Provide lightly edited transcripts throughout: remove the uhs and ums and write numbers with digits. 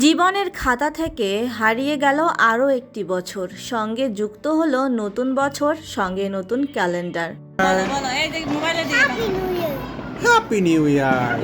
জীবনের খাতা থেকে হারিয়ে গেল আরও একটি বছর, সঙ্গে যুক্ত হলো নতুন বছর, সঙ্গে নতুন ক্যালেন্ডার। বলো বলো এই যে মোবাইলে দিয়ে দাও। Happy new year.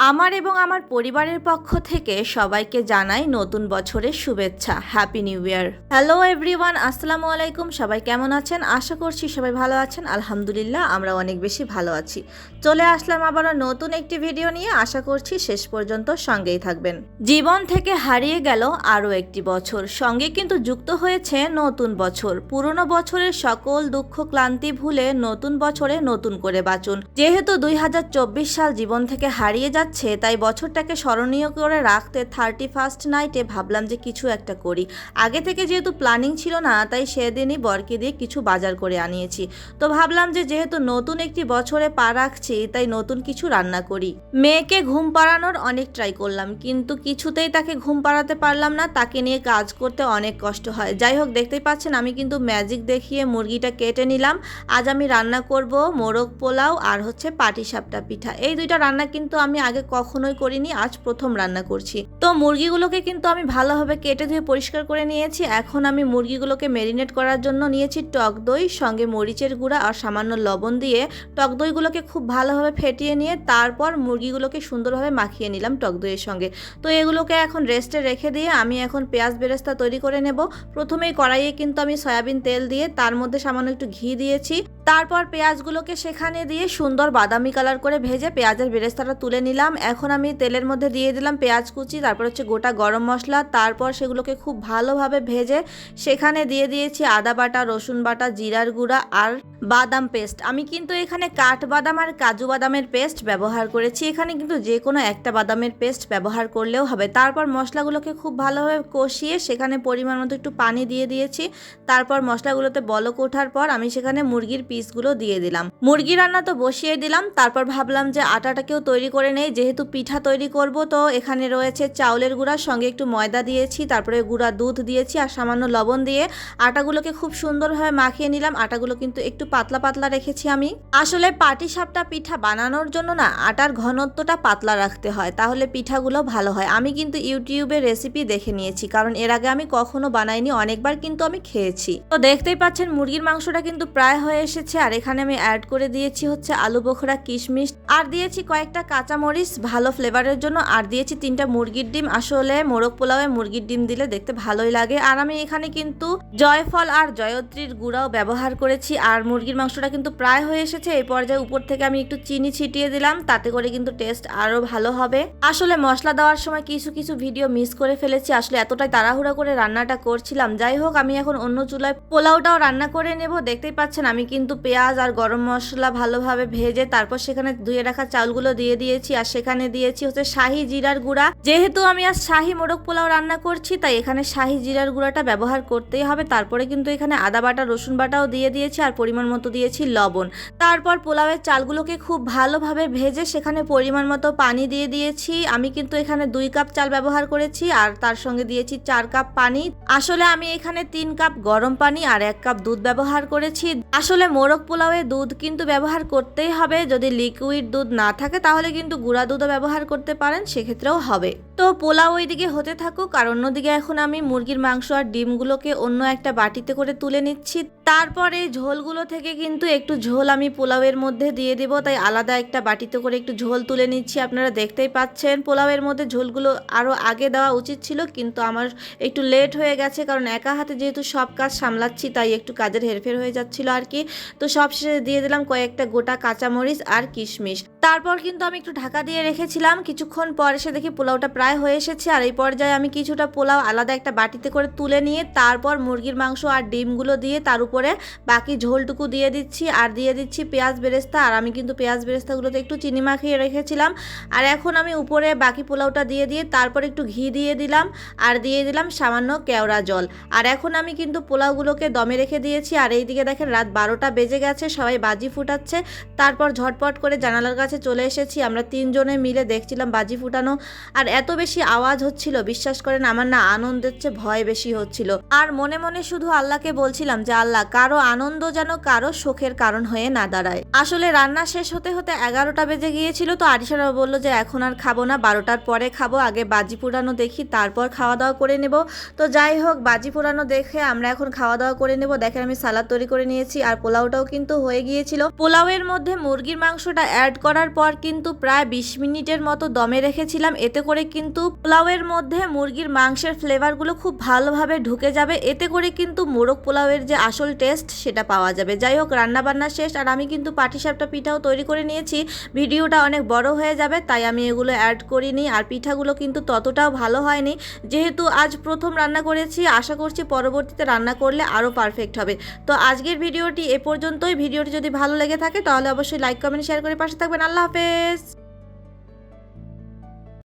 আমার এবং আমার পরিবারের পক্ষ থেকে সবাইকে জানাই নতুন বছরের শুভেচ্ছা, happy new year. Hello everyone, আসসালামু আলাইকুম। সবাই কেমন আছেন? আশা করছি সবাই ভালো আছেন। আলহামদুলিল্লাহ, আমরা অনেক বেশি ভালো আছি। চলে আসলাম আবারও নতুন একটি ভিডিও নিয়ে। আশা করছি শেষ পর্যন্ত সঙ্গেই থাকবেন। জীবন থেকে হারিয়ে গেল আরও একটি বছর, সঙ্গে কিন্তু যুক্ত হয়েছে নতুন বছর। পুরনো বছরের সকল দুঃখ ক্লান্তি ভুলে নতুন বছরে নতুন করে বাঁচুন। যেহেতু 2024 সাল জীবন থেকে হারিয়ে যাচ্ছে, তাই বছরটাকে স্মরণীয় করে রাখতে 31st নাইটে ভাবলাম যে কিছু একটা করি। আগে থেকে যেহেতু প্ল্যানিং ছিল না, তাই সেদিনই বরকে দিয়ে কিছু বাজার করে আনিয়েছি। তো ভাবলাম যে যেহেতু নতুন একটি বছরে পা রাখছি, তাই নতুন কিছু রান্না করি। মেয়েকে ঘুম পাড়ানোর অনেক ট্রাই করলাম, কিন্তু কিছুতেই তাকে ঘুম পাড়াতে পারলাম না। তাকে নিয়ে কাজ করতে অনেক কষ্ট হয়। যাই হোক, দেখতেই পাচ্ছেন আমি কিন্তু ম্যাজিক দেখিয়ে মুরগিটা কেটে নিলাম। আজ আমি রান্না করব মোরগ পোলাও আর হচ্ছে পাটিসাপটা পিঠা। এই দুইটা রান্না কিন্তু আমি আগে কখনোই করিনি, আজ প্রথম রান্না করছি। তো মুরগিগুলোকে কিন্তু আমি ভালোভাবে কেটে ধুয়ে পরিষ্কার করে নিয়েছি। এখন আমি মুরগিগুলোকে ম্যারিনেট করার জন্য নিয়েছি টক দই, সঙ্গে মরিচের গুঁড়া আর সামান্য লবণ দিয়ে টক দইগুলোকে খুব ভালোভাবে ফেটিয়ে নিয়ে তারপর মুরগিগুলোকে সুন্দরভাবে মাখিয়ে নিলাম টক দইয়ের সঙ্গে। তো এগুলোকে এখন রেস্টে রেখে দিয়ে আমি এখন পেঁয়াজ বেরেস্তা তৈরি করে নেব। প্রথমেই কড়াইয়ে কিন্তু আমি সয়াবিন তেল দিয়ে তার মধ্যে সামান্য একটু ঘি দিয়েছি। তারপর পেঁয়াজগুলোকে সেখানে দিয়ে সুন্দর বাদামি কালার করে ভেজে পেঁয়াজের বেরেস্তাটা তুলে নিলাম। এখন আমি তেলের মধ্যে দিয়ে দিলাম পেঁয়াজ কুচি, তারপর হচ্ছে গোটা গরম মশলা। তারপর সেগুলোকে খুব ভালোভাবে ভেজে সেখানে দিয়ে দিয়েছি আদা বাটা, রসুন বাটা, জিরার গুঁড়া আর বাদাম পেস্ট। আমি কিন্তু এখানে কাঠবাদাম আর কাজু বাদামের পেস্ট ব্যবহার করেছি। এখানে কিন্তু যে কোনো একটা বাদামের পেস্ট ব্যবহার করলেও হবে। তারপর মশলাগুলোকে খুব ভালোভাবে কষিয়ে সেখানে পরিমাণ মতো একটু পানি দিয়ে দিয়েছি। তারপর মশলাগুলোতে বলক ওঠার পর আমি সেখানে মুরগির পিসগুলো দিয়ে দিলাম। মুরগি রান্না তো বসিয়ে দিলাম। তারপর ভাবলাম যে আটাটাকেও তৈরি করে নেই, যেহেতু পিঠা তৈরি করব। তো এখানে রয়েছে চাউলের গুঁড়ার সঙ্গে একটু ময়দা দিয়েছি, তারপরে গুঁড়া দুধ দিয়েছি আর সামান্য লবণ দিয়ে আটাগুলোকে খুব সুন্দরভাবে মাখিয়ে নিলাম। আটাগুলো কিন্তু একটু পাতলা পাতলা রেখেছি আমি। আসলে পাটিসাপটা পিঠা বানানোর জন্য না আটার ঘনত্বটা পাতলা রাখতে হয়, তাহলে পিঠাগুলো ভালো হয়। আমি কিন্তু ইউটিউবে রেসিপি দেখে নিয়েছি, কারণ এর আগে আমি কখনো বানাইনি, অনেকবার কিন্তু আমি খেয়েছি। তো দেখতেই পাচ্ছেন মুরগির মাংসটা কিন্তু প্রায় হয়ে এসেছে। আর এখানে আমি অ্যাড করে দিয়েছি হচ্ছে আলু বোখরা, কিশমিশ, আর দিয়েছি কয়েকটা কাঁচামরিচ ভালো ফ্লেভারের জন্য, আর দিয়েছি 3টা মুরগির ডিম। আসলে মোরগ পোলাওয়ে মুরগির ডিম দিলে দেখতে ভালোই লাগে। আর আমি এখানে কিন্তু জয়ফল আর জয়ত্রীর গুঁড়াও ব্যবহার করেছি। আর মুরগির মাংসটা কিন্তু প্রায় হয়ে এসেছে। এই পর্যায়ে উপর থেকে আমি একটু চিনি ছিটিয়ে দিলাম, তাতে করে কিন্তু টেস্ট আরো ভালো হবে। আসলে মশলা দেওয়ার সময় কিছু কিছু ভিডিও মিস করে ফেলেছি, আসলে এতটাই তাড়াহুড়া করে রান্নাটা করছিলাম। যাই হোক, আমি এখন অন্য চুলায় পোলাওটাও রান্না করে নেব। দেখতেই পাচ্ছেন আমি কিন্তু পেঁয়াজ আর গরম মশলা ভালোভাবে ভেজে তারপর সেখানে ধুয়ে রাখা চাউলগুলো দিয়ে দিয়েছি। আর সেখানে দিয়েছি হচ্ছে শাহি জিরার গুঁড়া। যেহেতু আমি আজ শাহি মোরগ পোলাও রান্না করছি, তাই এখানে শাহি জিরার গুঁড়াটা ব্যবহার করতেই হবে। তারপরে কিন্তু এখানে আদা বাটা, রসুন বাটাও দিয়ে দিয়েছি আর পরিমাণ মতো দিয়েছি লবণ। তারপর পোলাওয়ের চালগুলোকে খুব ভালোভাবে ভেজে সেখানে পরিমাণ মতো পানি দিয়ে দিয়েছি। আমি কিন্তু এখানে 2 কাপ চাল ব্যবহার করেছি আর তার সঙ্গে দিয়েছি 4 কাপ পানি। আসলে আমি এখানে 3 কাপ গরম পানি আর 1 কাপ দুধ ব্যবহার করেছি। আসলে মোরগ পোলাওয়ে দুধ কিন্তু ব্যবহার করতেই হবে। যদি লিকুইড দুধ না থাকে তাহলে কিন্তু গুঁড়া দুধও ব্যবহার করতে পারেন, সেক্ষেত্রেও হবে। তো পোলাও ওইদিকে হতে থাকুক, আর অন্যদিকে এখন আমি মুরগির মাংস আর ডিমগুলোকে অন্য একটা বাটিতে করে তুলে নিচ্ছি। তারপরে ঝোলগুলো থেকে কিন্তু একটু ঝোল আমি পোলাওয়ের মধ্যে দিয়ে দেব, তাই আলাদা একটা বাটিতে করে একটু ঝোল তুলে নিচ্ছি। আপনারা দেখতেই পাচ্ছেন পোলাওয়ের মধ্যে ঝোলগুলো আরও আগে দেওয়া উচিত ছিল, কিন্তু আমার একটু লেট হয়ে গেছে, কারণ একা হাতে যেহেতু সব কাজ সামলাচ্ছি, তাই একটু কাজের হেরফের হয়ে যাচ্ছিল আর কি। তো সব শেষে দিয়ে দিলাম কয়েকটা গোটা কাঁচামরিচ আর কিশমিশ। তারপর কিন্তু আমি একটু ঢাকা দিয়ে রেখেছিলাম। কিছুক্ষণ পর এসে দেখি পোলাওটা প্রায় হয়ে এসেছে। আর এই পর্যায়ে আমি কিছুটা পোলাও আলাদা একটা বাটিতে করে তুলে নিয়ে তারপর মুরগির মাংস আর ডিমগুলো দিয়ে তার উপরে বাকি ঝোলটুকু দিয়ে দিচ্ছি। আর দিয়ে দিচ্ছি পেঁয়াজ বেরেস্তা। আর আমি কিন্তু পেঁয়াজ বেরেস্তাগুলোতে একটু চিনি মাখিয়ে রেখেছিলাম। আর এখন আমি উপরে বাকি পোলাওটা দিয়ে তারপর একটু ঘি দিয়ে দিলাম আর দিয়ে দিলাম সামান্য কেওড়া জল। আর এখন আমি কিন্তু পোলাওগুলোকে দমে রেখে দিয়েছি। আর এইদিকে দেখেন রাত 12টা বেজে গেছে, সবাই বাজি ফুটাচ্ছে। তারপর ঝটপট করে জানালার কাছে চলে এসেছি। আমরা 3 জনে মিলে দেখছিলাম বাজি ফুটানো। আর এত বেশি আওয়াজ হচ্ছিল, বিশ্বাস করেন আমার না আনন্দের চেয়ে ভয় বেশি হচ্ছিল। আর মনে মনে শুধু আল্লাহকে বলছিলাম যে আল্লাহ কারো আনন্দ যেন কারো শোকের কারণ হয়ে না দাঁড়ায়। আসলে রান্না শেষ হতে হতে 11টা বেজে গিয়েছিল, তো আরিশারা বললো যে এখন আর খাবো না, 12টার পরে খাবো, আগে বাজি পোড়ানো দেখি তারপর খাওয়া দাওয়া করে নেব। তো যাই হোক, বাজি পোড়ানো দেখে আমরা এখন খাওয়া দাওয়া করে নেব। দেখেন আমি সালাদ তৈরি করে নিয়েছি আর পোলাওটাও কিন্তু হয়ে গিয়েছিল। পোলাওয়ের মধ্যে মুরগির মাংসটা অ্যাড করার পর কিন্তু প্রায় 20 মিনিটের মতো দমে রেখেছিলাম, এতে করে কিন্তু পোলাওয়ের মধ্যে মুরগির মাংসের ফ্লেভারগুলো খুব ভালোভাবে ঢুকে যাবে, এতে করে কিন্তু মোরগ পোলাওয়ের যে আসল টেস্ট সেটা পাওয়া যাবে। যাই হোক, রান্নাবান্না শেষ আর আমি কিন্তু পাটিসাপটা পিঠাও তৈরি করে নিয়েছি। ভিডিওটা অনেক বড় হয়ে যাবে তাই আমি এগুলো অ্যাড করিনি। আর পিঠাগুলো কিন্তু ততটাও ভালো হয়নি, যেহেতু আজ প্রথম রান্না করেছি, আশা করছি পরবর্তীতে রান্না করলে আরও পারফেক্ট হবে। তো আজকের ভিডিওটি এ পর্যন্তই। ভিডিওটি যদি ভালো লেগে থাকে তাহলে অবশ্যই লাইক কমেন্ট শেয়ার করে পাশে থাকবেন। আল্লাহ হাফেজ।